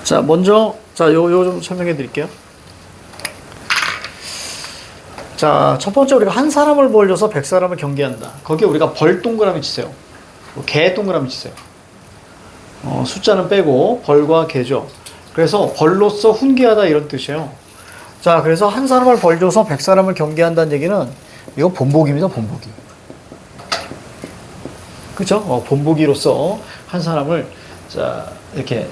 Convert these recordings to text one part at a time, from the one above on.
자, 먼저, 자, 요 좀 설명해 드릴게요. 자, 첫 번째 우리가 한 사람을 벌려서 100사람을 경계한다. 거기에 우리가 벌 동그라미 치세요. 개 동그라미 치세요. 숫자는 빼고 벌과 개죠. 그래서 벌로서 훈계하다 이런 뜻이에요. 자, 그래서 한 사람을 벌려서 100사람을 경계한다는 얘기는 이거 본보기입니다, 본보기. 그죠? 본보기로서 한 사람을 자, 이렇게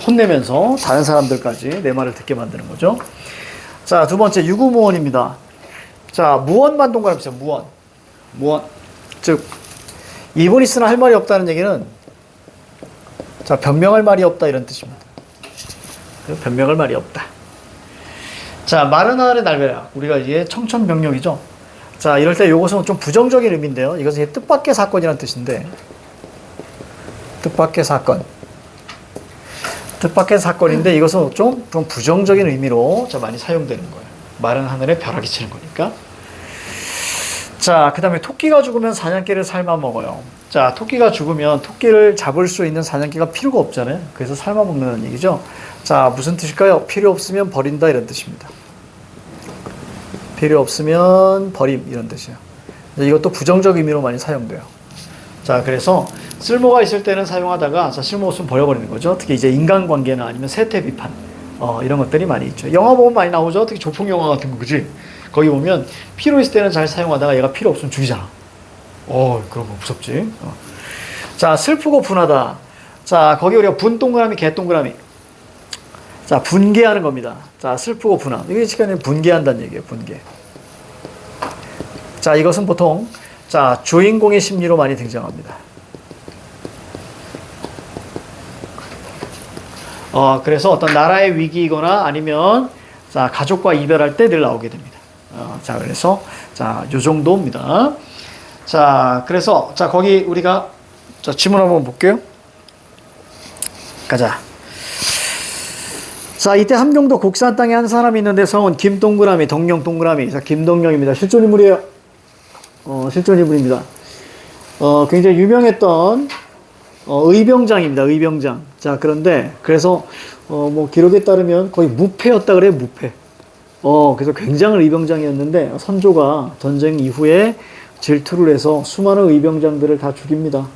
혼내면서 다른 사람들까지 내 말을 듣게 만드는 거죠. 자, 두 번째 유구무원입니다. 자, 무원만 동그라미 치세요. 무원. 무원. 즉 이분이 쓰나 할 말이 없다는 얘기는 자, 변명할 말이 없다 이런 뜻입니다. 변명할 말이 없다. 자, 마른 하늘의 날벼락. 우리가 이제 청천벽력이죠. 자, 이럴 때 이것은 좀 부정적인 의미인데요. 이것은 뜻밖의 사건이라는 뜻인데, 뜻밖의 사건. 뜻밖의 사건인데 이것은 좀 부정적인 의미로 많이 사용되는 거예요. 마른 하늘에 벼락이 치는 거니까. 자, 그 다음에 토끼가 죽으면 사냥개를 삶아 먹어요. 자, 토끼가 죽으면 토끼를 잡을 수 있는 사냥개가 필요가 없잖아요. 그래서 삶아 먹는 얘기죠. 자, 무슨 뜻일까요? 필요 없으면 버린다 이런 뜻입니다. 필요 없으면 버림 이런 뜻이에요. 이것도 부정적 의미로 많이 사용돼요. 자, 그래서 쓸모가 있을 때는 사용하다가 자, 쓸모 없으면 버려버리는 거죠. 특히 이제 인간관계나 아니면 세태 비판 이런 것들이 많이 있죠. 영화 보면 많이 나오죠. 특히 조폭 영화 같은 거, 그지? 거기 보면 필요 있을 때는 잘 사용하다가 얘가 필요 없으면 죽이잖아. 그런 거 무섭지. 자, 슬프고 분하다. 자, 거기 우리가 분 동그라미, 개 동그라미. 자, 분개하는 겁니다. 자, 슬프고 분함. 이게 시간에 분개한다는 얘기예요. 분개. 자, 이것은 보통 자, 주인공의 심리로 많이 등장합니다. 그래서 어떤 나라의 위기이거나 아니면 자, 가족과 이별할 때 늘 나오게 됩니다. 자, 그래서 자, 요 정도입니다. 자, 그래서 자, 거기 우리가 자, 지문 한번 볼게요. 가자. 자, 이때 함경도 곡산 땅에 한 사람이 있는데 성은 김동그라미, 덕령 동그라미. 자, 김덕령입니다. 실존 인물이에요. 실존 인물입니다. 굉장히 유명했던 의병장입니다. 의병장. 자, 그런데 그래서 뭐 기록에 따르면 거의 무패였다 그래요. 무패. 그래서 굉장한 의병장이었는데 선조가 전쟁 이후에 질투를 해서 수많은 의병장들을 다 죽입니다.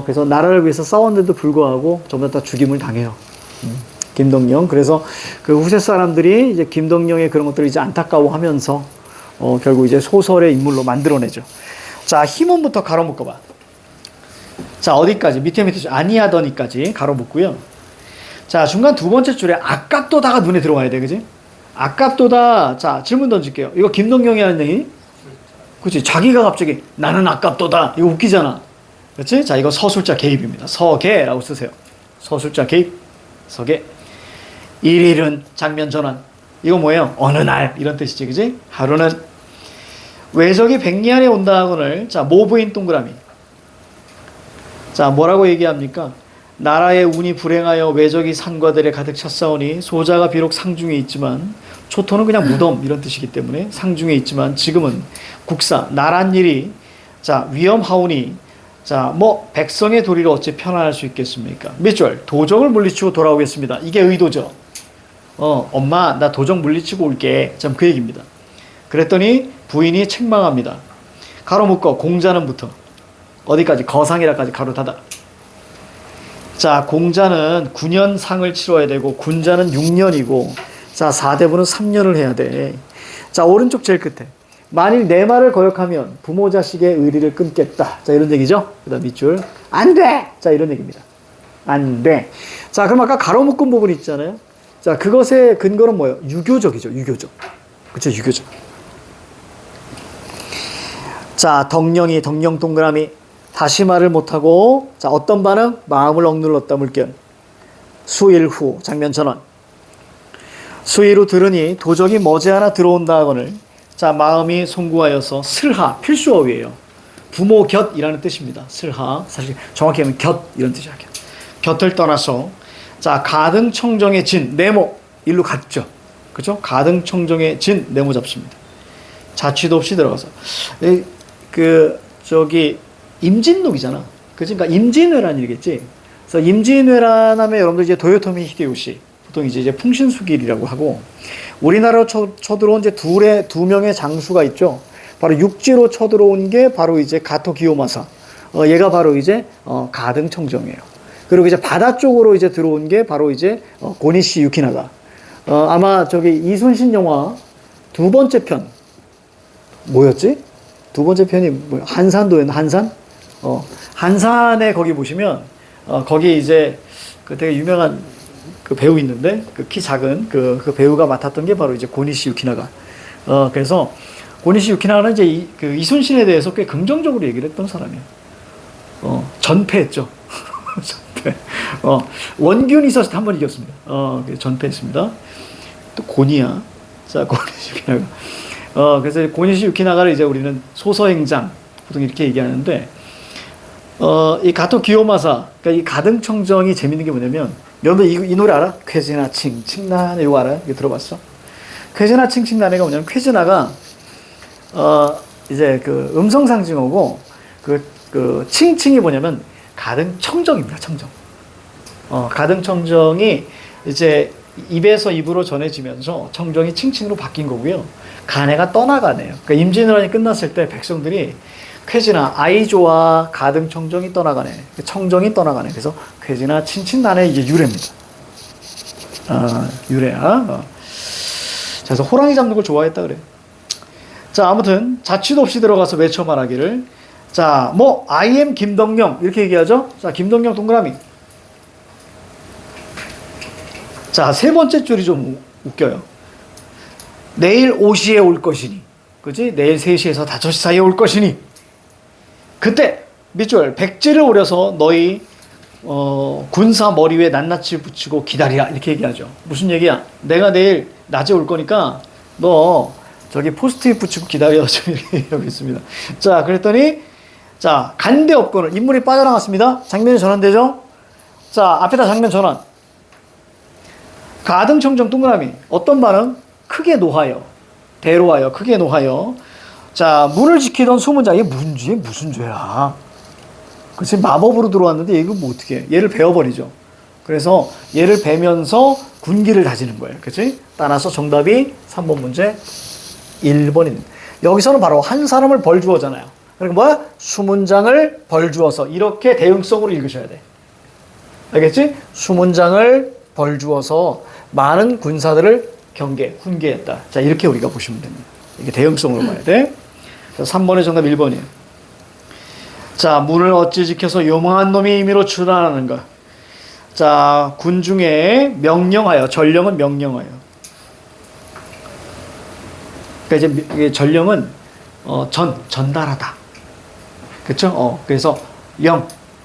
그래서 나라를 위해서 싸웠는데도 불구하고 전부 다 죽임을 당해요. 김덕령. 그래서 그 후세 사람들이 이제 김덕령의 그런 것들을 이제 안타까워하면서 결국 이제 소설의 인물로 만들어내죠. 자, 힘원부터 가로 묶어봐. 자, 어디까지? 밑에 아니하더니까지 가로 묶고요. 자, 중간 두 번째 줄에 아깝도다가 눈에 들어와야 돼, 그지? 아깝도다. 자, 질문 던질게요. 이거 김덕령이 하는 얘기? 그치? 자기가 갑자기 나는 아깝도다. 이거 웃기잖아. 그렇지? 자, 이거 서술자 개입입니다. 서개라고 쓰세요. 서술자 개입. 서개. 일일은 장면 전환. 이거 뭐예요? 어느 날 이런 뜻이지, 그지? 하루는 외적이 백리안에 온다 하거늘. 자, 모부인 동그라미. 자, 뭐라고 얘기합니까? 나라의 운이 불행하여 외적이 산과들에 가득 찼사오니 소자가 비록 상중에 있지만 초토는 그냥 무덤 이런 뜻이기 때문에 상중에 있지만 지금은 국사 나란 일이 자 위험하오니 자 뭐 백성의 도리를 어찌 편안할 수 있겠습니까? 몇 절 도적을 물리치고 돌아오겠습니다. 이게 의도죠. 엄마 나 도적 물리치고 올게. 참 그 얘기입니다. 그랬더니 부인이 책망합니다. 가로 묶어 공자는 부터 어디까지? 거상이라까지 가로 닫아. 자, 공자는 9년 상을 치러야 되고 군자는 6년이고 자, 4대부는 3년을 해야 돼. 자, 오른쪽 제일 끝에 만일 내 말을 거역하면 부모 자식의 의리를 끊겠다. 자, 이런 얘기죠. 그 다음 밑줄 안 돼. 자, 이런 얘기입니다. 안 돼. 자, 그럼 아까 가로 묶은 부분 있잖아요. 자, 그것의 근거는 뭐예요? 유교적이죠. 유교적. 그쵸? 유교적. 자, 덕령이 덕령 동그라미 다시 말을 못하고 자, 어떤 반응? 마음을 억눌렀다. 물견. 수일 후 장면 전환. 수일 후 들으니 도적이 머지않아 들어온다 하거늘. 자, 마음이 송구하여서 슬하 필수어휘예요. 부모 곁이라는 뜻입니다. 슬하 사실 정확히 하면 곁 이런 뜻이야. 곁을 떠나서 자, 가등청정의 진 네모 일로 갔죠. 그죠? 가등청정의 진 네모 잡습니다. 자취도 없이 들어가서 저기 임진록이잖아. 그러니까 임진왜란 일이겠지. 그래서 임진왜란 하면 여러분들 이제 도요토미 히데요시, 보통 이제 풍신수길이라고 하고, 우리나라로 쳐들어온 이제 두 명의 장수가 있죠. 바로 육지로 쳐들어온 게 바로 이제 가토 기요마사. 얘가 바로 이제 가등청정이에요. 그리고 이제 바다 쪽으로 이제 들어온 게 바로 이제 고니시 유키나가. 아마 저기 이순신 영화 두 번째 편 뭐였지? 두 번째 편이 뭐 한산도였나? 한산? 한산에 거기 보시면 거기 이제 그 되게 유명한 그 배우 있는데 그 키 작은 그 배우가 맡았던 게 바로 이제 고니시 유키나가. 그래서 고니시 유키나가는 이제 그 이순신에 대해서 꽤 긍정적으로 얘기를 했던 사람이에요. 전패했죠. 전패. 원균이 있었을 때 한 번 이겼습니다. 전패했습니다. 또 고니야. 자, 고니시 유키나가. 그래서 고니시 유키나가를 이제 우리는 소서행장 보통 이렇게 얘기하는데, 이 가토 기요마사, 그러니까 이 가등청정이 재밌는 게 뭐냐면, 여러분들 이 노래 알아? 쾌지나 칭칭나네, 이거 알아요? 이거 들어봤어? 쾌지나 칭칭나네가 뭐냐면, 쾌지나가 이제 그 음성상징어고, 그 칭칭이 뭐냐면 가등청정입니다. 청정. 가등청정이 이제 입에서 입으로 전해지면서 청정이 칭칭으로 바뀐 거고요. 가네가 떠나가네요. 그러니까 임진왜란이 끝났을 때 백성들이 쾌지나 아이조와 가등청정이 떠나가네. 청정이 떠나가네. 그래서 쾌지나 칭칭나네 이게 유래입니다. 유래야. 자, 그래서 호랑이 잡는 걸 좋아했다 그래. 자, 아무튼 자취도 없이 들어가서 외쳐 말하기를. 자, 뭐 I am 김덕령 이렇게 얘기하죠. 자, 김덕령 동그라미. 자, 세 번째 줄이 좀 웃겨요. 내일 5시에 올 것이니, 그지? 내일 3시에서 5시 사이에 올 것이니, 그때 밑줄 백지를 오려서 너희 군사 머리 위에 낱낱이 붙이고 기다리라 이렇게 얘기하죠. 무슨 얘기야? 내가 내일 낮에 올 거니까 너 저기 포스트잇 붙이고 기다려 좀 이렇게 얘기하고 있습니다. 자, 그랬더니 자, 간대 없고는 인물이 빠져나갔습니다. 장면이 전환되죠? 자, 앞에다 장면 전환. 가등청정 동그라미. 어떤 반응? 크게 노하여. 대로하여. 크게 노하여. 자, 문을 지키던 수문자. 이게 무슨 죄야? 그치? 마법으로 들어왔는데 이거 뭐 어떻게 해? 얘를 베어버리죠. 그래서 얘를 베면서 군기를 다지는 거예요. 그치? 따라서 정답이 3번 문제 1번입니다. 여기서는 바로 한 사람을 벌 주어잖아요. 그러니까 뭐야? 수문장을 벌 주어서 이렇게 대응성으로 읽으셔야 돼. 알겠지? 수문장을 벌 주어서 많은 군사들을 훈계했다. 자, 이렇게 우리가 보시면 됩니다. 이게 대응성으로 봐야 돼. 자, 3번의 정답 1번이에요. 자, 문을 어찌 지켜서 요망한 놈이 임의로 출환하는가. 자, 군중에 명령하여, 전령은 명령하여. 그러니까 이제 전령은 전달하다. 그렇죠? 그래서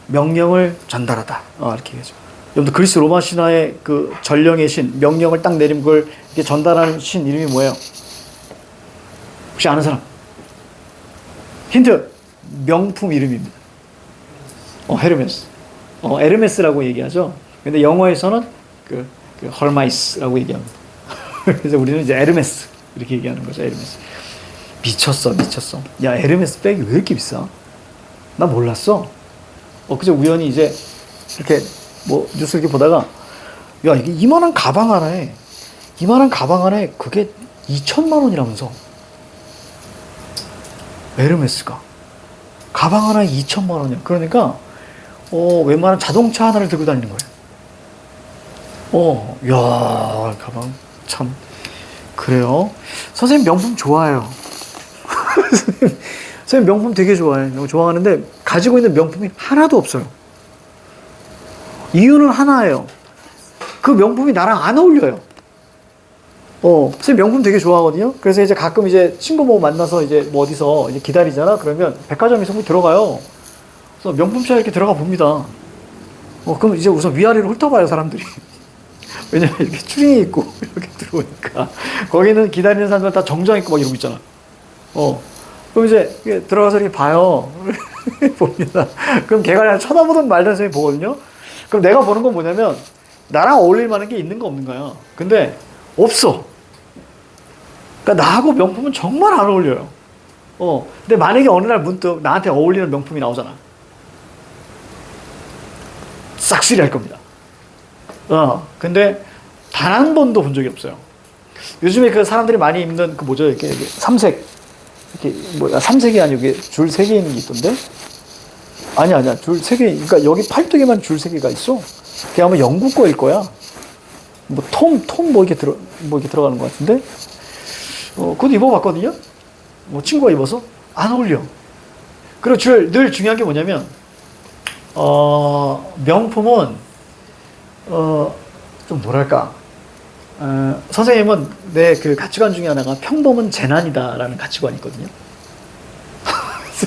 명령을 전달하다. 이렇게 얘기하죠. 여러분들 그리스 로마 신화의 그 전령의 신, 명령을 딱 내린 걸 이렇게 전달하는 신 이름이 뭐예요? 혹시 아는 사람? 힌트. 명품 이름입니다. 헤르메스. 에르메스라고 얘기하죠. 근데 영어에서는 그 헐마이스라고 얘기합니다. 그래서 우리는 이제 에르메스 이렇게 얘기하는 거죠. 에르메스. 미쳤어. 야, 에르메스 백이 왜 이렇게 비싸? 나 몰랐어. 그저 우연히 이제 이렇게 뭐 뉴스 이렇게 보다가, 야, 이게 이만한 가방 하나에 그게 2천만 원이라면서. 에르메스가 가방 하나에 2천만 원이야. 그러니까 웬만한 자동차 하나를 들고 다니는 거예요. 야, 가방 참 그래요. 선생님 명품 좋아해요. 선생님 명품 되게 좋아해. 좋아하는데 가지고 있는 명품이 하나도 없어요. 이유는 하나예요. 그 명품이 나랑 안 어울려요. 선생님 명품 되게 좋아하거든요. 그래서 이제 가끔 이제 친구 뭐 만나서 이제 뭐 어디서 이제 기다리잖아. 그러면 백화점에 선물 들어가요. 그래서 명품샵 이렇게 들어가 봅니다. 그럼 이제 우선 위아래로 훑어봐요, 사람들이. 왜냐면 이렇게 추링이 있고 이렇게 들어오니까. 거기는 기다리는 사람들 다 정장 입고 막 이러고 있잖아. 그럼 이제 들어가서 이렇게 봐요. 봅니다. 그럼 걔가 그냥 쳐다보든 말든 선생님이 보거든요. 그럼 내가 보는 건 뭐냐면 나랑 어울릴 만한 게 있는 거 없는 거야. 근데 없어. 그러니까 나하고 명품은 정말 안 어울려요. 근데 만약에 어느 날 문득 나한테 어울리는 명품이 나오잖아. 싹쓸이 할 겁니다. 근데 단 한 번도 본 적이 없어요. 요즘에 그 사람들이 많이 입는 그 뭐죠? 이렇게 삼색. 이렇게 뭐야, 삼색이 아니고 이게 줄 3개 있는 게 있던데? 아니야. 줄 3개. 그러니까 여기 팔뚝에만 줄 3개가 있어. 그게 아마 영국 거일 거야. 뭐 톰 뭐 이렇게 들어가는 것 같은데? 그것도 입어봤거든요? 뭐 친구가 입어서 안 어울려. 그리고 늘 중요한 게 뭐냐면, 명품은, 좀 뭐랄까. 선생님은 내 그 가치관 중에 하나가 평범은 재난이다라는 가치관이 있거든요.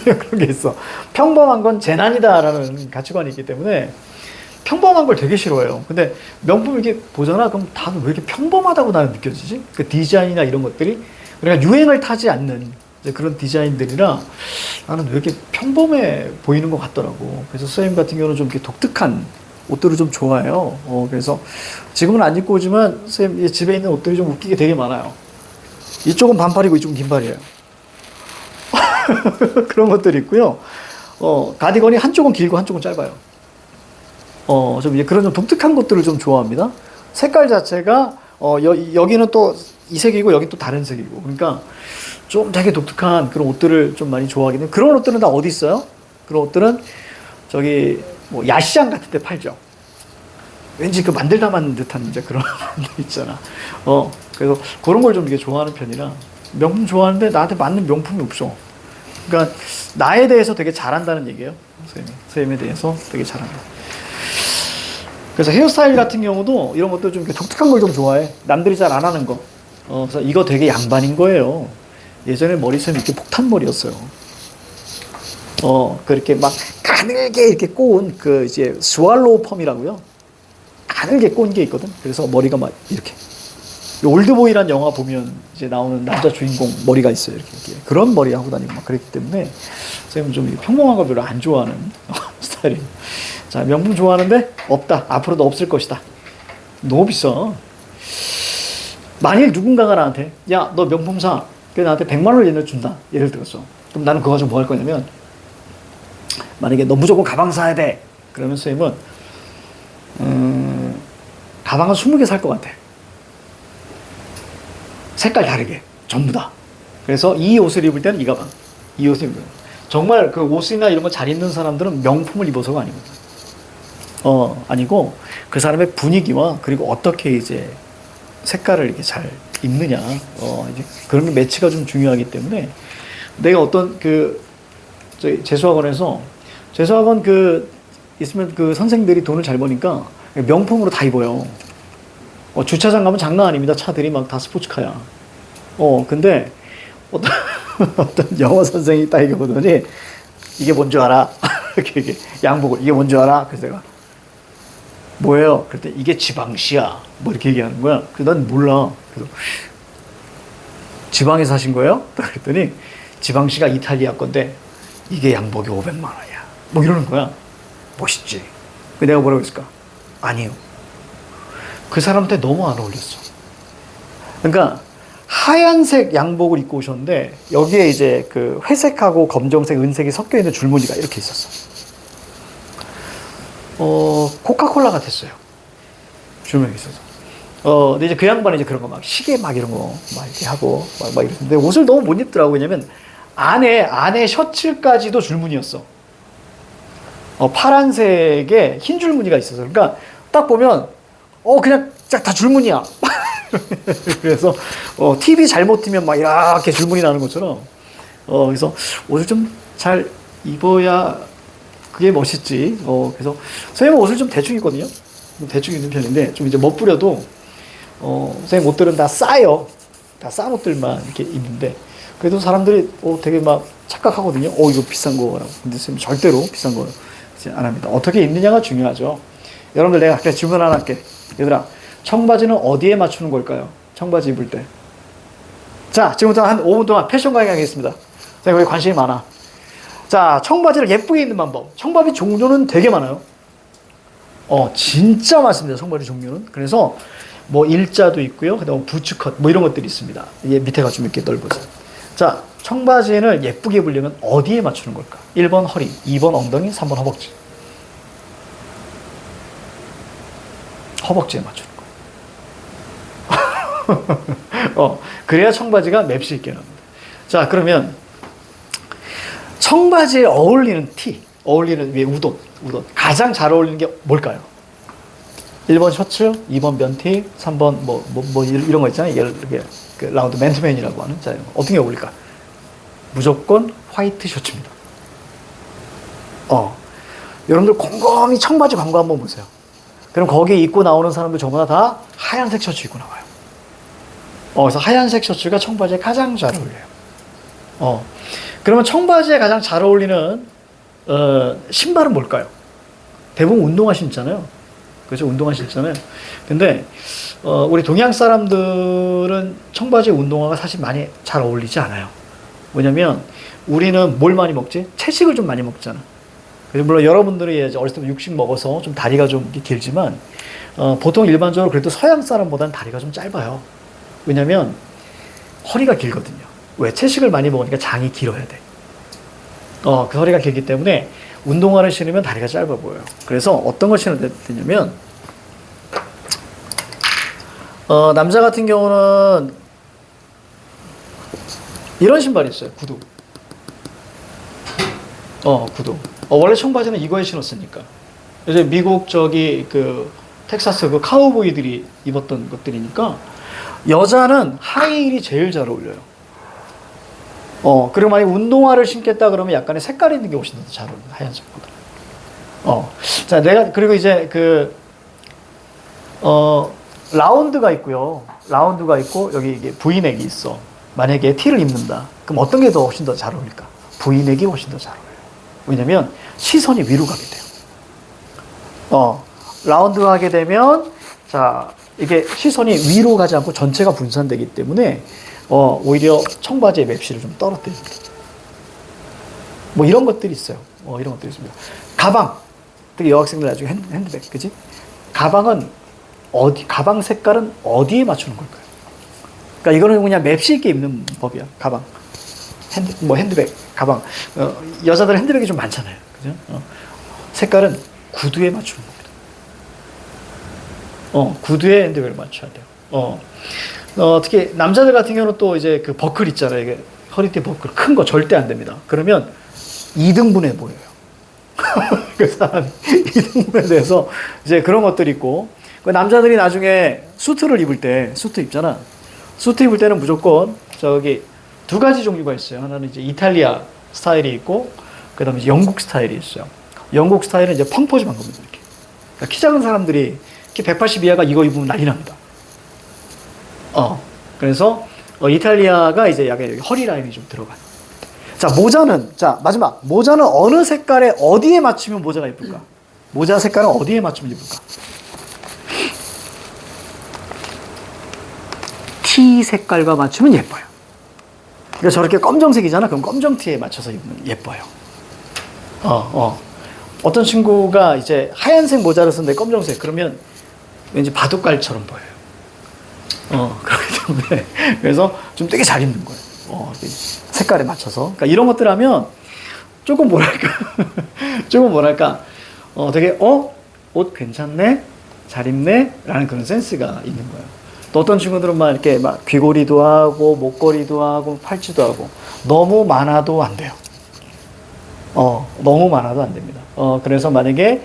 그런 게 있어. 평범한 건 재난이다라는 가치관이 있기 때문에 평범한 걸 되게 싫어해요. 근데 명품 이렇게 보잖아. 그럼 다들 왜 이렇게 평범하다고 나는 느껴지지? 그 디자인이나 이런 것들이. 그러니까 유행을 타지 않는 그런 디자인들이라 나는 왜 이렇게 평범해 보이는 것 같더라고. 그래서 선생님 같은 경우는 좀 이렇게 독특한 옷들을 좀 좋아해요. 그래서 지금은 안 입고 오지만 선생님 집에 있는 옷들이 좀 웃기게 되게 많아요. 이쪽은 반팔이고 이쪽은 긴팔이에요. 그런 것들이 있고요. 가디건이 한쪽은 길고 한쪽은 짧아요. 좀 이제 그런 좀 독특한 것들을 좀 좋아합니다. 색깔 자체가 여기는 또 이 색이고 여기 또 다른 색이고, 그러니까 좀 되게 독특한 그런 옷들을 좀 많이 좋아하긴 해요. 그런 옷들은 다 어디 있어요? 그런 옷들은 저기 뭐 야시장 같은 데 팔죠. 왠지 그 만들다 만든 듯한 이제 그런 데 있잖아. 그래서 그런 걸 좀 이게 좋아하는 편이라 명품 좋아하는데 나한테 맞는 명품이 없어. 그러니까 나에 대해서 되게 잘한다는 얘기예요. 선생님에 대해서 되게 잘한다. 그래서 헤어스타일 같은 경우도 이런 것도 좀 독특한 걸 좀 좋아해. 남들이 잘 안 하는 거. 그래서 이거 되게 양반인 거예요. 예전에 머리숱이 이렇게 폭탄머리였어요. 그렇게 막 가늘게 이렇게 꼬은 그 이제 스왈로우 펌이라고요. 가늘게 꼬은 게 있거든. 그래서 머리가 막 이렇게. 올드보이란 영화 보면 이제 나오는 남자 주인공 머리가 있어요. 이렇게. 그런 머리 하고 다니고 막 그랬기 때문에 선생님은 좀 평범한 걸 별로 안 좋아하는 스타일이에요. 자, 명품 좋아하는데 없다. 앞으로도 없을 것이다. 너무 비싸. 만일 누군가가 나한테 야, 너 명품 사. 그래서 나한테 100만 원을 예를 준다. 예를 들었어. 그럼 나는 그거 가지고 뭐 할 거냐면, 만약에 너 무조건 가방 사야 돼. 그러면 선생님은 가방은 20개 살 것 같아. 색깔 다르게 전부 다. 그래서 이 옷을 입을 때는 이 가방, 이 옷을 입을 때. 정말 그 옷이나 이런 거 잘 입는 사람들은 명품을 입어서가 아니거든. 아니고 그 사람의 분위기와 그리고 어떻게 이제 색깔을 이렇게 잘 입느냐, 이제 그런 게 매치가 좀 중요하기 때문에 내가 어떤 저희 재수학원에서 재수학원 있으면 그 선생들이 돈을 잘 버니까 명품으로 다 입어요. 주차장 가면 장난 아닙니다. 차들이 막 다 스포츠카야. 근데 어떤 영어 선생이 딱 이렇게 보더니 이게 뭔 줄 알아? 이렇게 양복을 이게 뭔 줄 알아? 그래서 내가 뭐예요? 그랬더니 이게 지방시야. 뭐 이렇게 얘기하는 거야. 그래서 난 몰라. 그래서 지방에 사신 거예요? 그랬더니 지방시가 이탈리아 건데 이게 양복이 500만 원이야. 뭐 이러는 거야. 멋있지. 내가 뭐라고 했을까? 아니요. 그 사람한테 너무 안 어울렸어. 그러니까 하얀색 양복을 입고 오셨는데 여기에 이제 그 회색하고 검정색, 은색이 섞여 있는 줄무늬가 이렇게 있었어. 코카콜라 같았어요. 줄무늬가 있어서. 근데 이제 그 양반은 이제 그런 거 막 시계 막 이런 거 막 이렇게 하고 막 이랬는데 옷을 너무 못 입더라고. 왜냐면 안에 셔츠까지도 줄무늬였어. 파란색에 흰 줄무늬가 있어서. 그러니까 딱 보면 그냥 다 줄무늬야. 그래서 TV 잘못 틀면 막 이렇게 줄무늬 나는 것처럼. 그래서 옷을 좀 잘 입어야 그게 멋있지. 그래서 선생님은 옷을 좀 대충 입거든요. 대충 입는 편인데 좀 이제 멋부려도 선생님 옷들은 다 싸요. 다 싼 옷들만 이렇게 입는데 그래도 사람들이 되게 막 착각하거든요. 이거 비싼 거라고. 근데 선생님 절대로 비싼 거 안 합니다. 어떻게 입느냐가 중요하죠. 여러분들 내가 그냥 질문 하나 할게. 얘들아, 청바지는 어디에 맞추는 걸까요? 청바지 입을 때. 자, 지금부터 한 5분 동안 패션 강의하겠습니다. 선생님 여기 관심이 많아. 자, 청바지를 예쁘게 입는 방법. 청바지 종류는 되게 많아요. 진짜 많습니다. 청바지 종류는. 그래서 뭐 일자도 있고요. 그다음 부츠컷 뭐 이런 것들이 있습니다. 이게 밑에가 좀 이렇게 넓어져요. 자, 청바지를 예쁘게 입으려면 어디에 맞추는 걸까? 1번 허리, 2번 엉덩이, 3번 허벅지. 허벅지에 맞추는 거예요. 그래야 청바지가 맵시 있게 나옵니다. 자, 그러면 청바지에 어울리는 티, 어울리는 위 우돈. 가장 잘 어울리는 게 뭘까요? 1번 셔츠, 2번 면티, 3번 이런 거 있잖아요. 이렇게 그 라운드 맨투맨이라고 하는. 자, 어떤 게 어울릴까? 무조건 화이트 셔츠입니다. 여러분들 곰곰이 청바지 광고 한번 보세요. 그럼 거기에 입고 나오는 사람들 전부 다 하얀색 셔츠 입고 나와요. 그래서 하얀색 셔츠가 청바지에 가장 잘 어울려요. 그러면 청바지에 가장 잘 어울리는 신발은 뭘까요? 대부분 운동화 신잖아요. 그렇죠? 운동화 신잖아요. 근데 우리 동양 사람들은 청바지에 운동화가 사실 많이 잘 어울리지 않아요. 왜냐면 우리는 뭘 많이 먹지? 채식을 좀 많이 먹잖아. 그래서 물론 여러분들이 어렸을 때 육식 먹어서 좀 다리가 좀 길지만 보통 일반적으로 그래도 서양 사람보다는 다리가 좀 짧아요. 왜냐면 허리가 길거든요. 왜? 채식을 많이 먹으니까 장이 길어야 돼. 그 허리가 길기 때문에 운동화를 신으면 다리가 짧아 보여요. 그래서 어떤 걸 신어야 되냐면 남자 같은 경우는 이런 신발이 있어요. 구두. 구두. 원래 청바지는 이거에 신었으니까. 이제 미국 그 텍사스 그 카우보이들이 입었던 것들이니까 여자는 하이힐이 제일 잘 어울려요. 그리고 만약 운동화를 신겠다 그러면 약간의 색깔 있는 게 훨씬 더 잘 어울려요. 하얀색보다. 자, 그리고 이제 라운드가 있고요. 라운드가 있고, 여기 이게 브이넥이 있어. 만약에 티를 입는다. 그럼 어떤 게 더 훨씬 더 잘 어울릴까? 브이넥이 훨씬 더 잘 어울려요. 왜냐면 시선이 위로 가게 돼요. 라운드가 하게 되면, 자, 이게 시선이 위로 가지 않고 전체가 분산되기 때문에, 오히려 청바지의 맵시를 좀 떨어뜨립니다. 뭐 이런 것들이 있어요. 이런 것들이 있습니다. 가방. 특히 여학생들 나중에 핸드백, 그지? 가방은 가방 색깔은 어디에 맞추는 걸까요? 그러니까 이거는 그냥 맵시 있게 입는 법이야. 가방. 핸드백, 가방. 여자들 핸드백이 좀 많잖아요. 그죠? 색깔은 구두에 맞추는 겁니다. 구두에 핸드백을 맞춰야 돼요. 특히 남자들 같은 경우는 또 이제 그 버클 있잖아요. 이게 허리띠 버클 큰 거 절대 안 됩니다. 그러면 2등분해 보여요. 그 사람이 2등분에 대해서 이제 그런 것들이 있고, 그 남자들이 나중에 수트를 입을 때, 수트 입잖아. 수트 입을 때는 무조건 저기 두 가지 종류가 있어요. 하나는 이제 이탈리아 스타일이 있고, 그 다음에 영국 스타일이 있어요. 영국 스타일은 이제 펑퍼짐한 겁니다. 이렇게. 그러니까 키 작은 사람들이 키 180 이하가 이거 입으면 난리 납니다. 그래서 이탈리아가 이제 약간 여기 허리 라인이 좀 들어가요. 자, 모자는, 자, 마지막. 모자는 어느 색깔에 어디에 맞추면 모자가 예쁠까? 모자 색깔은 어디에 맞추면 예쁠까? 티 색깔과 맞추면 예뻐요. 그러니까 저렇게 검정색이잖아. 그럼 검정 티에 맞춰서 입으면 예뻐요. 어떤 친구가 이제 하얀색 모자를 썼는데 검정색. 그러면 왠지 바둑깔처럼 보여요. 그렇기 때문에. 그래서 좀 되게 잘 입는 거예요. 색깔에 맞춰서. 그러니까 이런 것들 하면 조금 뭐랄까. 되게, 옷 괜찮네? 잘 입네? 라는 그런 센스가 있는 거예요. 또 어떤 친구들은 막 이렇게 막 귀걸이도 하고, 목걸이도 하고, 팔찌도 하고. 너무 많아도 안 돼요. 너무 많아도 안 됩니다. 그래서 만약에,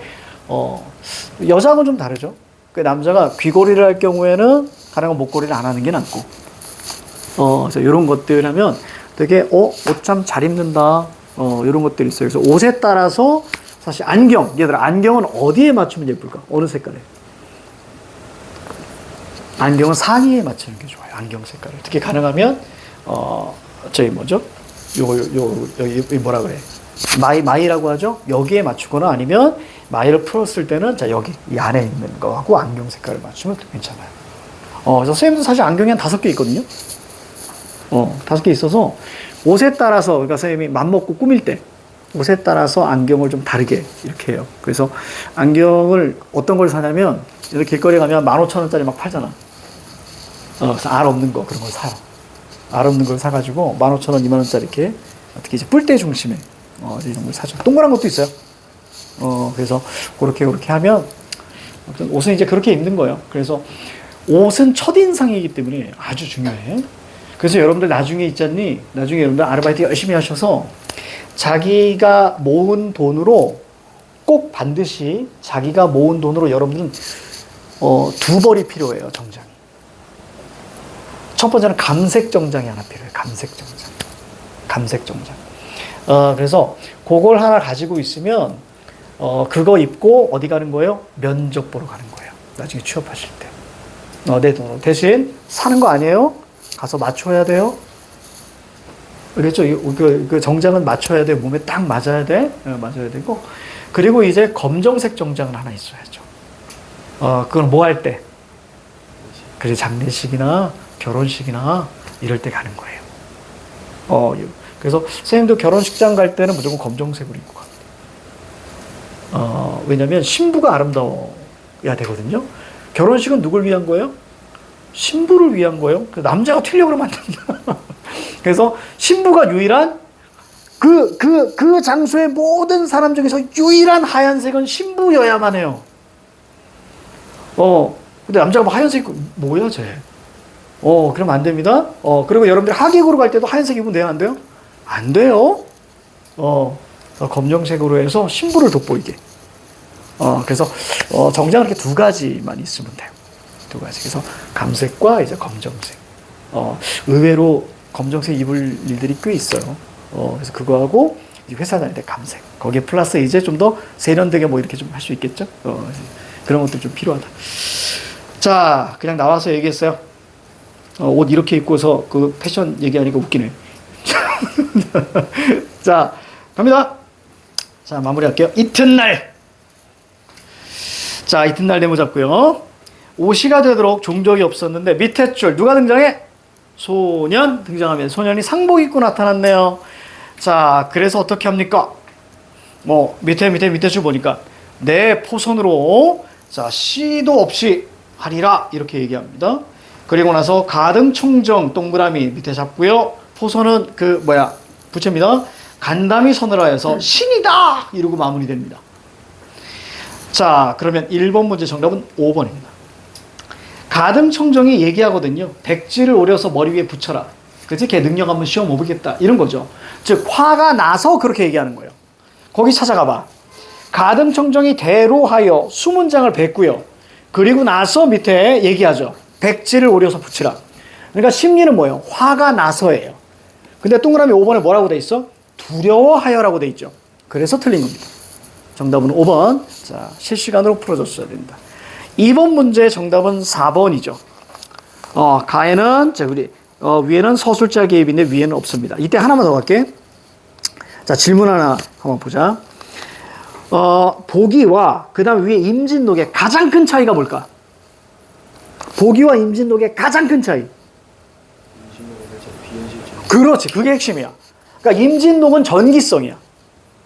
여자하고는 좀 다르죠. 그 남자가 귀걸이를 할 경우에는 가능한 목걸이를 안 하는 게 낫고, 그래서 이런 것들 하면 되게, 옷 참 잘 입는다. 이런 것들이 있어요. 그래서 옷에 따라서 사실 안경, 얘들아, 안경은 어디에 맞추면 예쁠까? 어느 색깔에? 안경은 상의에 맞추는 게 좋아요. 안경 색깔을. 특히 가능하면, 저기 뭐죠? 여기 뭐라 그래? 마이라고 하죠? 여기에 맞추거나 아니면 마이를 풀었을 때는 자, 여기 이 안에 있는 거하고 안경 색깔을 맞추면 괜찮아요. 그래서 선생님도 사실 안경이 한 5개 있거든요. 5개 있어서 옷에 따라서, 그러니까 선생님이 맘먹고 꾸밀 때 옷에 따라서 안경을 좀 다르게 이렇게 해요. 그래서 안경을 어떤 걸 사냐면 이렇게 길거리 가면 15,000원짜리 막 팔잖아. 그래서 알 없는 거 그런 걸 사요. 알 없는 걸 사가지고 15,000원, 20,000원짜리 이렇게 특히 이제 뿔대 중심에 이런 걸 사죠. 동그란 것도 있어요. 그래서 그렇게 하면 옷은 이제 그렇게 입는 거예요. 그래서 옷은 첫인상이기 때문에 아주 중요해. 그래서 여러분들 나중에 있잖니, 나중에 여러분들 아르바이트 열심히 하셔서 자기가 모은 돈으로 꼭 반드시 자기가 모은 돈으로 여러분들은 두 벌이 필요해요, 정장이. 첫 번째는 감색 정장이 하나 필요해요. 감색 정장. 감색 정장. 그래서 그걸 하나 가지고 있으면 그거 입고 어디 가는 거예요? 면접 보러 가는 거예요. 나중에 취업하실 때. 내 돈으로. 대신 사는 거 아니에요? 가서 맞춰야 돼요. 그렇죠? 그 정장은 맞춰야 돼. 몸에 딱 맞아야 돼. 맞아야 되고. 그리고 이제 검정색 정장은 하나 있어야죠. 그건 뭐 할 때? 그래, 장례식이나 결혼식이나 이럴 때 가는 거예요. 그래서 선생님도 결혼식장 갈 때는 무조건 검정색으로 입고 갑니다. 왜냐면 신부가 아름다워야 되거든요. 결혼식은 누굴 위한 거예요? 신부를 위한 거예요. 남자가 튀려고 그러면 안 됩니다. 그래서 신부가 유일한 그 장소의 모든 사람 중에서 유일한 하얀색은 신부여야만 해요. 근데 남자가 뭐 하얀색 입고, 뭐야, 쟤? 그러면 안 됩니다. 그리고 여러분들 하객으로 갈 때도 하얀색 입으면 돼요? 안 돼요? 안 돼요. 검정색으로 해서 신부를 돋보이게. 그래서, 정장 이렇게 두 가지만 있으면 돼요. 두 가지. 그래서 감색과 이제 검정색. 의외로 검정색 입을 일들이 꽤 있어요. 그래서 그거하고 회사 다닐 때 감색. 거기에 플러스 이제 좀 더 세련되게 뭐 이렇게 좀 할 수 있겠죠? 그런 것들 좀 필요하다. 자, 그냥 나와서 얘기했어요. 옷 이렇게 입고서 그 패션 얘기하니까 웃기네. 자, 갑니다. 자, 마무리할게요. 이튿날. 자, 이튿날 네모 잡고요. 5시가 되도록 종족이 없었는데 밑에 줄 누가 등장해? 소년 등장하면 소년이 상복 입고 나타났네요. 자, 그래서 어떻게 합니까? 밑에 줄 보니까 내 포선으로 자, 시도 없이 하리라 이렇게 얘기합니다. 그리고 나서 가등청정 동그라미 밑에 잡고요. 포선은 부채입니다. 간담이 서늘하여서 신이다 이러고 마무리됩니다. 자, 그러면 1번 문제 정답은 5번입니다. 가등청정이 얘기하거든요. 백지를 오려서 머리 위에 붙여라. 그치? 걔 능력 한번 시험 해보겠다. 이런 거죠. 즉, 화가 나서 그렇게 얘기하는 거예요. 거기 찾아가봐. 가등청정이 대로하여 수문장을 뱉고요. 그리고 나서 밑에 얘기하죠. 백지를 오려서 붙이라. 그러니까 심리는 뭐예요? 화가 나서예요. 근데 동그라미 5번에 뭐라고 돼 있어? 두려워하여라고 돼 있죠. 그래서 틀린 겁니다. 정답은 5번. 자, 실시간으로 풀어줬어야 됩니다. 2번 문제의 정답은 4번이죠. 가에는, 자, 위에는 서술자 개입인데 위에는 없습니다. 이때 하나만 더 갈게. 자, 질문 하나 한번 보자. 보기와 그 다음 위에 임진록의 가장 큰 차이가 뭘까? 보기와 임진록의 가장 큰 차이. 그렇지. 그게 핵심이야. 그러니까 임진록은 전기성이야.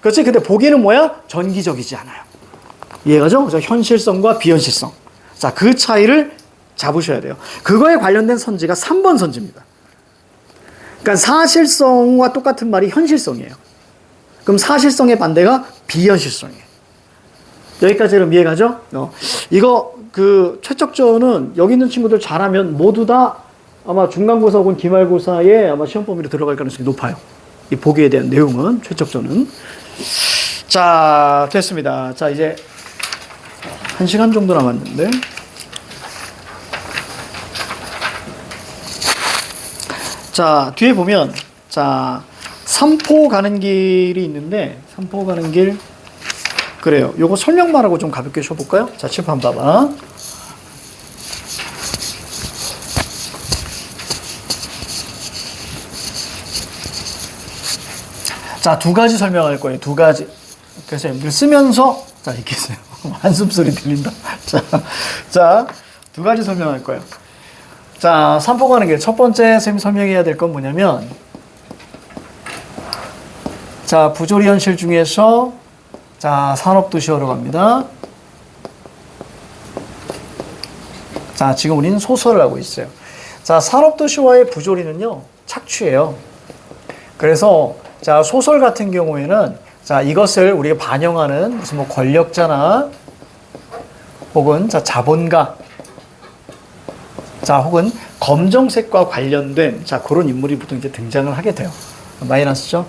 그렇지? 근데 보기는 뭐야? 전기적이지 않아요. 이해가죠? 그래서 현실성과 비현실성. 자, 그 차이를 잡으셔야 돼요. 그거에 관련된 선지가 3번 선지입니다. 그러니까 사실성과 똑같은 말이 현실성이에요. 그럼 사실성의 반대가 비현실성이에요. 여기까지 그럼 이해가죠? 이거 최적전은 여기 있는 친구들 잘하면 모두 다 아마 중간고사 혹은 기말고사에 아마 시험 범위로 들어갈 가능성이 높아요. 이 보기에 대한 내용은 최적전은. 자, 됐습니다. 자, 이제 1시간 정도 남았는데. 자, 뒤에 보면, 자, 삼포 가는 길이 있는데, 삼포 가는 길, 그래요. 요거 설명만 하고 좀 가볍게 쉬어볼까요? 자, 칠판 봐봐. 자, 두 가지 설명할 거예요. 두 가지. 그래서 여러분들 쓰면서, 자, 이렇게 써요. 한숨 소리 들린다. 자, 두 가지 설명할 거예요. 자, 삼포 가는 길. 첫 번째 선생님 설명해야 될 건 뭐냐면, 자, 부조리 현실 중에서, 자, 산업도시화로 갑니다. 자, 지금 우리는 소설을 하고 있어요. 자, 산업도시화의 부조리는요, 착취예요. 그래서, 자, 소설 같은 경우에는, 자, 이것을 우리가 반영하는 무슨 권력자나 혹은 자, 자본가, 자, 혹은 검정색과 관련된 자, 그런 인물이 보통 이제 등장을 하게 돼요. 마이너스죠?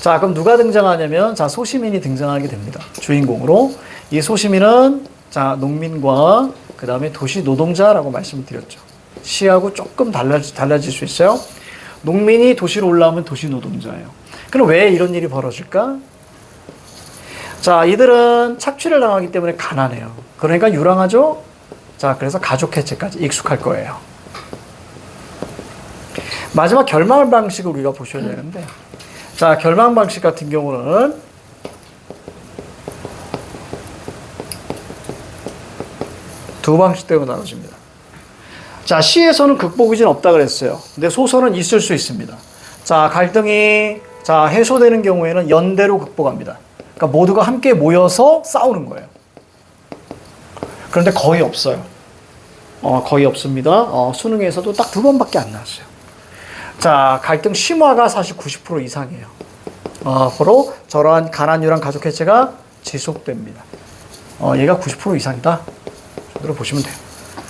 자, 그럼 누가 등장하냐면 자, 소시민이 등장하게 됩니다. 주인공으로. 이 소시민은 자, 농민과 그 다음에 도시 노동자라고 말씀을 드렸죠. 시하고 조금 달라질 수 있어요. 농민이 도시로 올라오면 도시 노동자예요. 그럼 왜 이런 일이 벌어질까? 자, 이들은 착취를 당하기 때문에 가난해요. 그러니까 유랑하죠? 자, 그래서 가족 해체까지 익숙할 거예요. 마지막 결말 방식을 우리가 보셔야 되는데, 자, 결말 방식 같은 경우는 두 방식대로 나눠집니다. 자, 시에서는 극복의지는 없다 그랬어요. 근데 소설은 있을 수 있습니다. 자, 갈등이 자, 해소되는 경우에는 연대로 극복합니다. 그러니까 모두가 함께 모여서 싸우는 거예요. 그런데 거의 없어요. 거의 없습니다. 수능에서도 딱 2번밖에 안 나왔어요. 자, 갈등 심화가 사실 90% 이상이에요. 앞으로 저러한 가난유랑 가족 해체가 지속됩니다. 얘가 90% 이상이다. 정도로 보시면 돼요.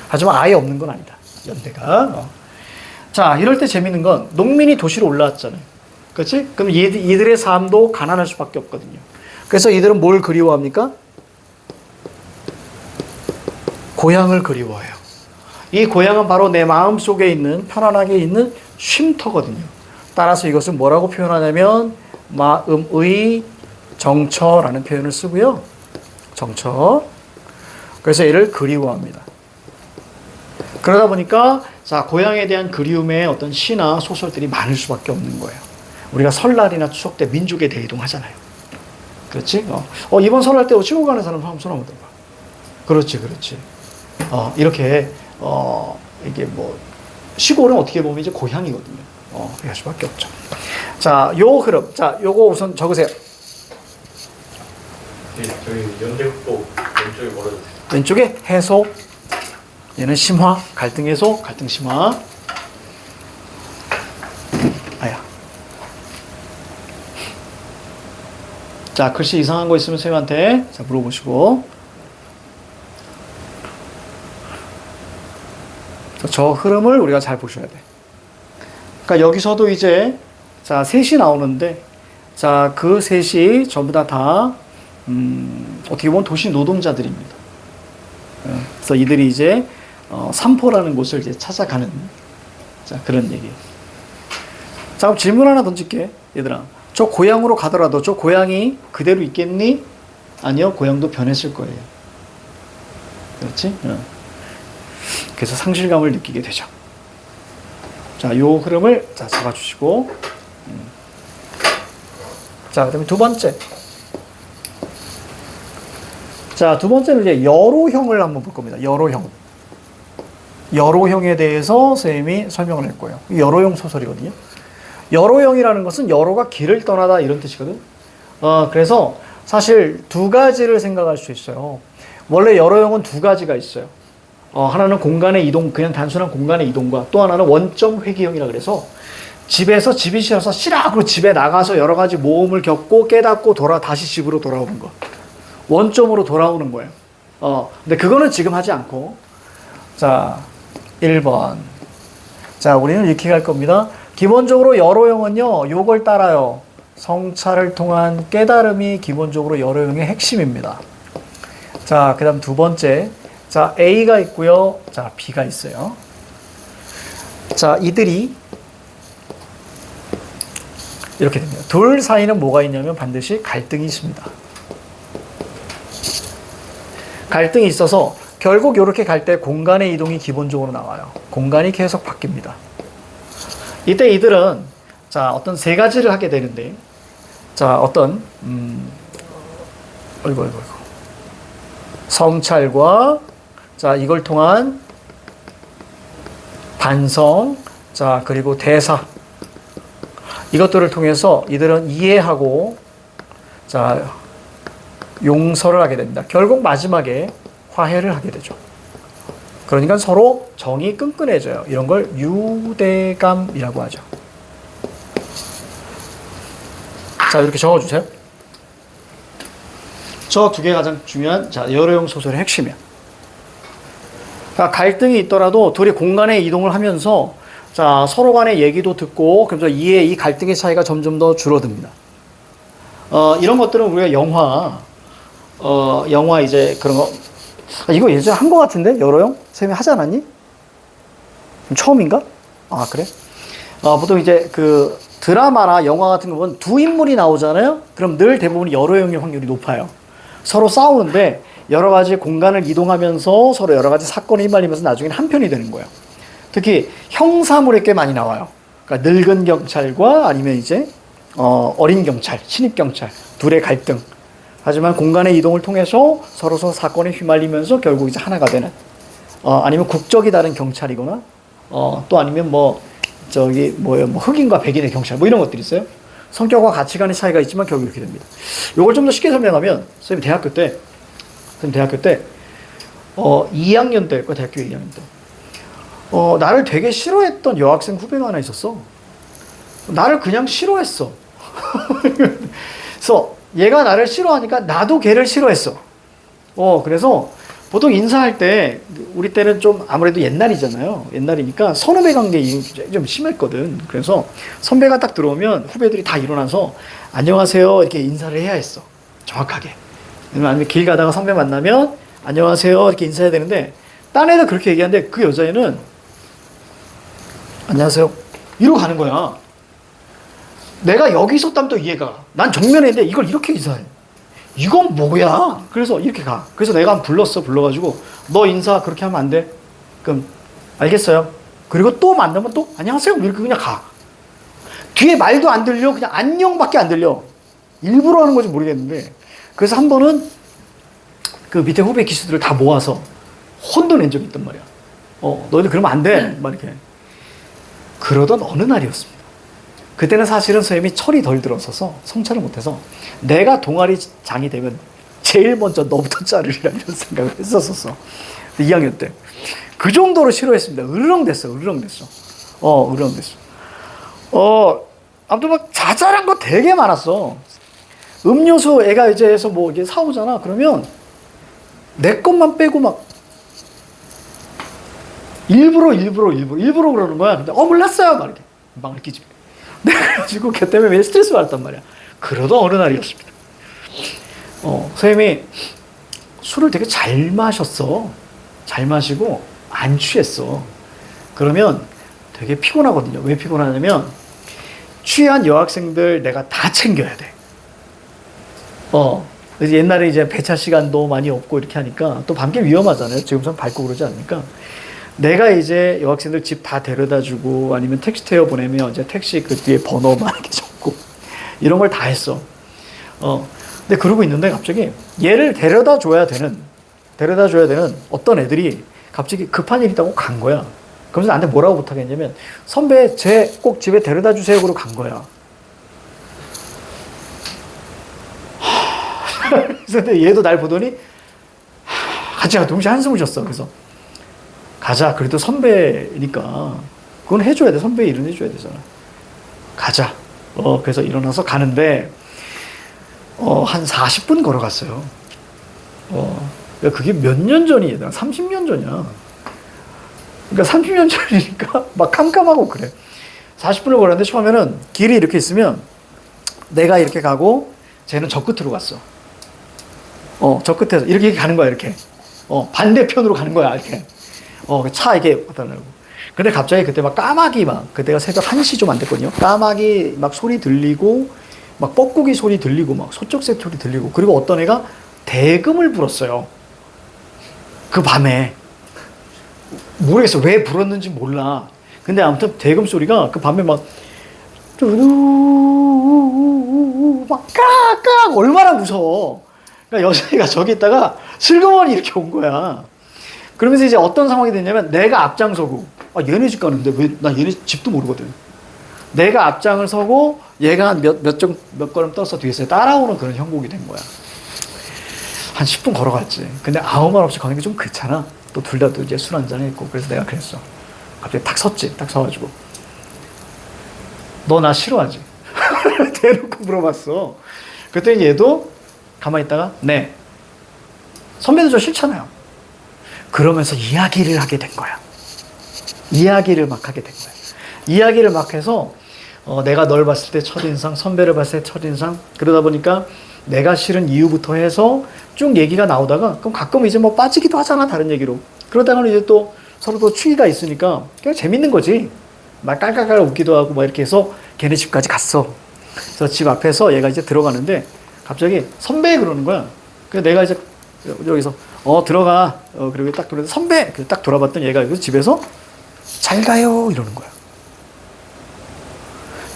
하지만 아예 없는 건 아니다. 연대가. 자, 이럴 때 재밌는 건 농민이 도시로 올라왔잖아요. 그렇지? 그럼 이들의 삶도 가난할 수밖에 없거든요. 그래서 이들은 뭘 그리워합니까? 고향을 그리워해요. 이 고향은 바로 내 마음 속에 있는 편안하게 있는 쉼터거든요. 따라서 이것을 뭐라고 표현하냐면 마음의 정처라는 표현을 쓰고요. 정처. 그래서 얘를 그리워합니다. 그러다 보니까 자, 고향에 대한 그리움의 어떤 시나 소설들이 많을 수밖에 없는 거예요. 우리가 설날이나 추석 때 민족의 대이동 하잖아요. 그렇지? 이번 설날 때 시골 가는 사람 한번 손 한번 들어봐. 그렇지, 그렇지. 이렇게 이게 뭐 시골은 어떻게 보면 이제 고향이거든요. 그럴 수밖에 없죠. 자, 요 흐름. 자, 요거 우선 적으세요. 네, 저희 연대극복 왼쪽에 뭐라고 왼쪽에 해소. 얘는 심화, 갈등 해소, 갈등 심화. 아야. 자, 글씨 이상한 거 있으면 선생님한테 자, 물어보시고. 저 흐름을 우리가 잘 보셔야 돼. 그러니까 여기서도 이제 자, 셋이 나오는데 자, 그 셋이 전부 다 어떻게 보면 도시 노동자들입니다. 그래서 이들이 이제 삼포라는 곳을 이제 찾아가는 자, 그런 얘기예요. 자, 그럼 질문 하나 던질게. 얘들아. 저 고향으로 가더라도 저 고향이 그대로 있겠니? 아니요. 고향도 변했을 거예요. 그렇지? 그래서 상실감을 느끼게 되죠. 자, 요 흐름을 자, 잡아주시고. 자, 그 다음에 두 번째. 자, 두 번째는 이제 여로형을 한번 볼 겁니다. 여로형. 여로형에 대해서 선생님이 설명을 할 거예요. 여로형 소설이거든요. 여로형이라는 것은 여로가 길을 떠나다 이런 뜻이거든. 그래서 사실 두 가지를 생각할 수 있어요. 원래 여로형은 두 가지가 있어요. 하나는 공간의 이동, 그냥 단순한 공간의 이동과 또 하나는 원점 회귀형이라 그래서 집에서 집이 싫어서 그리고 집에 나가서 여러 가지 모험을 겪고 깨닫고 다시 집으로 돌아오는 거. 원점으로 돌아오는 거예요. 근데 그거는 지금 하지 않고. 자, 1번. 자, 우리는 이렇게 갈 겁니다. 기본적으로 여로형은요, 요걸 따라요. 성찰을 통한 깨달음이 기본적으로 여로형의 핵심입니다. 자, 그 다음 두 번째. 자, A가 있고요. 자, B가 있어요. 자, 이들이 이렇게 됩니다. 둘 사이는 뭐가 있냐면 반드시 갈등이 있습니다. 갈등이 있어서 결국 이렇게 갈 때 공간의 이동이 기본적으로 나와요. 공간이 계속 바뀝니다. 이때 이들은 자, 어떤 세 가지를 하게 되는데 자, 어떤 성찰과 자, 이걸 통한 반성, 자, 그리고 대사. 이것들을 통해서 이들은 이해하고, 자, 용서를 하게 됩니다. 결국 마지막에 화해를 하게 되죠. 그러니까 서로 정이 끈끈해져요. 이런 걸 유대감이라고 하죠. 자, 이렇게 적어주세요. 저 두 개 가장 중요한 자 여러용 소설의 핵심이야. 그러니까 갈등이 있더라도 둘이 공간에 이동을 하면서 자 서로 간의 얘기도 듣고 그래서 이 갈등의 차이가 점점 더 줄어듭니다. 이런 것들은 우리가 영화 이제 그런 거 이거 예전에 한 거 같은데 여러용 쌤이 하지 않았니? 처음인가? 아 그래? 보통 이제 그 드라마나 영화 같은 거 보면 두 인물이 나오잖아요. 그럼 늘 대부분 여러용의 확률이 높아요. 서로 싸우는데 여러 가지 공간을 이동하면서 서로 여러 가지 사건에 휘말리면서 나중에는 한 편이 되는 거예요. 특히 형사물에 꽤 많이 나와요. 그러니까 늙은 경찰과 아니면 이제 어린 경찰, 신입 경찰 둘의 갈등. 하지만 공간의 이동을 통해서 서로 사건에 휘말리면서 결국 이제 하나가 되는. 아니면 국적이 다른 경찰이거나 또 아니면 뭐 흑인과 백인의 경찰 뭐 이런 것들이 있어요. 성격과 가치관의 차이가 있지만 결국 이렇게 됩니다. 이걸 좀 더 쉽게 설명하면 선생님 대학교 때 2학년 때였고 대학교 2학년 때 나를 되게 싫어했던 여학생 후배가 하나 있었어. 나를 그냥 싫어했어. 그래서 얘가 나를 싫어하니까 나도 걔를 싫어했어. 그래서 보통 인사할 때 우리 때는 좀 아무래도 옛날이잖아요. 옛날이니까 선후배 관계 좀 심했거든. 그래서 선배가 딱 들어오면 후배들이 다 일어나서 안녕하세요 이렇게 인사를 해야 했어. 정확하게. 아니면 길 가다가 선배 만나면 안녕하세요 이렇게 인사해야 되는데 딴 애는 그렇게 얘기하는데 그 여자애는 안녕하세요 이러고 가는 거야. 내가 여기 있었다면 또 이해가. 난 정면에 있는데 이걸 이렇게 인사해. 이건 뭐야? 그래서 이렇게 가. 그래서 내가 불러가지고 너 인사 그렇게 하면 안 돼. 그럼 알겠어요. 그리고 또 만나면 또 안녕하세요 이렇게 그냥 가. 뒤에 말도 안 들려. 그냥 안녕밖에 안 들려. 일부러 하는 건지 모르겠는데. 그래서 한 번은 그 밑에 후배 기수들을 다 모아서 혼도 낸 적이 있단 말이야. 너희들 그러면 안 돼. 막 이렇게. 그러던 어느 날이었습니다. 그때는 사실은 선생님이 철이 덜 들었어서 성찰을 못해서 내가 동아리 장이 되면 제일 먼저 너부터 자르리라는 생각을 했었어. 2학년 때. 그 정도로 싫어했습니다. 으르렁댔어. 아무튼 막 자잘한 거 되게 많았어. 음료수 애가 이제 해서 뭐 이게 사오잖아. 그러면 내 것만 빼고 막 일부러 그러는 거야. 근데 몰랐어요. 막 이렇게 망을 끼지. 그래가지고 걔 때문에 매일 스트레스 받았단 말이야. 그러던 어느 날이었습니다. 선생님이 술을 되게 잘 마셨어. 잘 마시고 안 취했어. 그러면 되게 피곤하거든요. 왜 피곤하냐면 취한 여학생들 내가 다 챙겨야 돼. 그래서 옛날에 이제 배차 시간도 많이 없고 이렇게 하니까 또 밤길 위험하잖아요. 지금처럼 밟고 그러지 않으니까. 내가 이제 여학생들 집 다 데려다 주고 아니면 택시 태워 보내면 이제 택시 그 뒤에 번호만 이렇게 적고 이런 걸 다 했어. 근데 그러고 있는데 갑자기 얘를 데려다 줘야 되는 어떤 애들이 갑자기 급한 일 있다고 간 거야. 그러면서 나한테 뭐라고 부탁했냐면 선배 쟤 꼭 집에 데려다 주세요 그러고 간 거야. 그래서 얘도 날 보더니 같이 동시에 한숨을 쉬었어. 그래서 가자. 그래도 선배니까 그건 해줘야 돼. 선배 일은 해줘야 되잖아. 가자. 그래서 일어나서 가는데 한 40분 걸어갔어요. 그게 몇 년 전이야? 30년 전이야. 그러니까 30년 전이니까 막 깜깜하고 그래. 40분을 걸었는데 처음에는 길이 이렇게 있으면 내가 이렇게 가고 쟤는 저 끝으로 갔어. 저 끝에서 이렇게 가는 거야. 이렇게 반대편으로 가는 거야. 이렇게 차 이게 갖다 놓고. 근데 갑자기 그때 막 까마귀 그때가 새벽 1시 좀 안 됐거든요. 까마귀 막 소리 들리고 막 뻐꾸기 소리 들리고 막 소쩍새 소리 들리고 그리고 어떤 애가 대금을 불었어요. 그 밤에. 모르겠어. 왜 불었는지 몰라. 근데 아무튼 대금 소리가 그 밤에 막 깍깍 얼마나 무서워. 그러니까 여자애가 저기 있다가 슬그머니 이렇게 온 거야. 그러면서 이제 어떤 상황이 됐냐면 내가 앞장서고 얘네 집 가는데 왜 나 얘네 집도 모르거든. 내가 앞장을 서고 얘가 한 몇 걸음 떠서 뒤에서 따라오는 그런 형국이 된 거야. 한 10분 걸어갔지. 근데 아무 말 없이 가는 게 좀 그렇잖아. 또 둘 다 또 이제 술 한잔 했고. 그래서 내가 그랬어. 갑자기 탁 섰지. 딱 서가지고 너 나 싫어하지? 대놓고 물어봤어. 그랬더니 얘도 가만히 있다가 네. 선배도 저 싫잖아요. 그러면서 이야기를 하게 된 거야. 이야기를 막 하게 된 거야. 이야기를 막 해서 내가 널 봤을 때 첫인상, 선배를 봤을 때 첫인상, 그러다 보니까 내가 싫은 이유부터 해서 쭉 얘기가 나오다가 그럼 가끔 이제 뭐 빠지기도 하잖아, 다른 얘기로. 그러다가는 이제 또 서로 또 추위가 있으니까 그냥 재밌는 거지. 막 깔깔깔 웃기도 하고 막 이렇게 해서 걔네 집까지 갔어. 그래서 집 앞에서 얘가 이제 들어가는데 갑자기 선배 그러는 거야. 그래서 내가 이제 여기서 들어가. 그리고 딱 돌아서 선배. 그래서 딱 돌아봤더니 얘가 여기서 집에서 잘 가요 이러는 거야.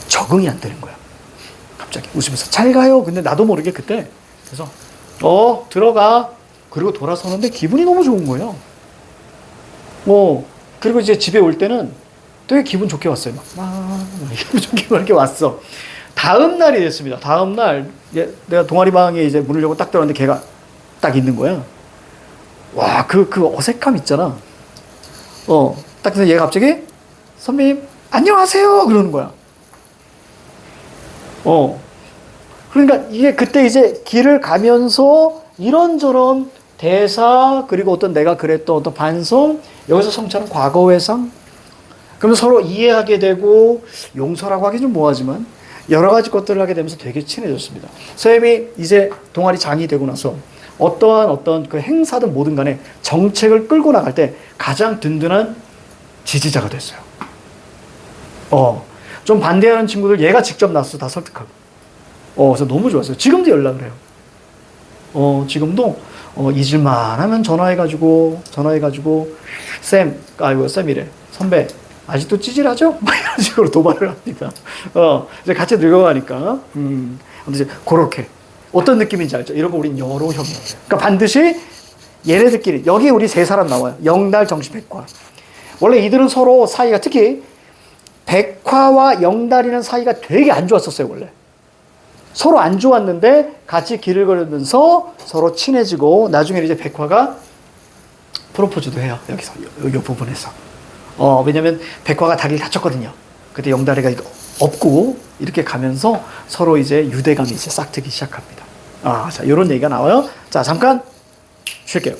적응이 안 되는 거야. 갑자기 웃으면서 잘 가요. 근데 나도 모르게 그때 그래서 들어가. 그리고 돌아서는데 기분이 너무 좋은 거예요. 그리고 이제 집에 올 때는 되게 기분 좋게 왔어요. 기분 좋게 이렇게 왔어. 다음 날이 됐습니다. 다음 날 내가 동아리 방에 이제 문을 열고 딱 들어갔는데 걔가 딱 있는 거야. 와, 그 어색함 있잖아. 딱 그래서 얘가 갑자기 선배님 안녕하세요 그러는 거야. 그러니까 이게 그때 이제 길을 가면서 이런저런 대사 그리고 어떤 내가 그랬던 어떤 반성, 여기서 성찰은 과거 회상. 그러면 서로 이해하게 되고 용서라고 하기 좀 뭐하지만 여러 가지 것들을 하게 되면서 되게 친해졌습니다. 선생님이 이제 동아리 장이 되고 나서 어떠한 그 행사든 뭐든 간에 정책을 끌고 나갈 때 가장 든든한 지지자가 됐어요. 좀 반대하는 친구들 얘가 직접 나서서 다 설득하고. 그래서 너무 좋았어요. 지금도 연락을 해요. 지금도 잊을만 하면 전화해가지고 쌤이래. 선배 아직도 찌질하죠? 막 이런 식으로 도발을 합니다. 이제 같이 늙어가니까. 이제 그렇게 어떤 느낌인지 알죠? 이런 거 우린 여러 형이에요. 그러니까 반드시 얘네들끼리 여기 우리 세 사람 나와요. 영달, 정시, 백화. 원래 이들은 서로 사이가 특히 백화와 영달이는 사이가 되게 안 좋았었어요, 원래. 서로 안 좋았는데 같이 길을 걸으면서 서로 친해지고 나중에 이제 백화가 프로포즈도 해요. 여기서, 이 부분에서. 왜냐면 백화가 다리를 다쳤거든요. 그때 영달이가 이거 업고 이렇게 가면서 서로 이제 유대감이 이제 싹트기 시작합니다. 자, 이런 얘기가 나와요. 자, 잠깐 쉴게요.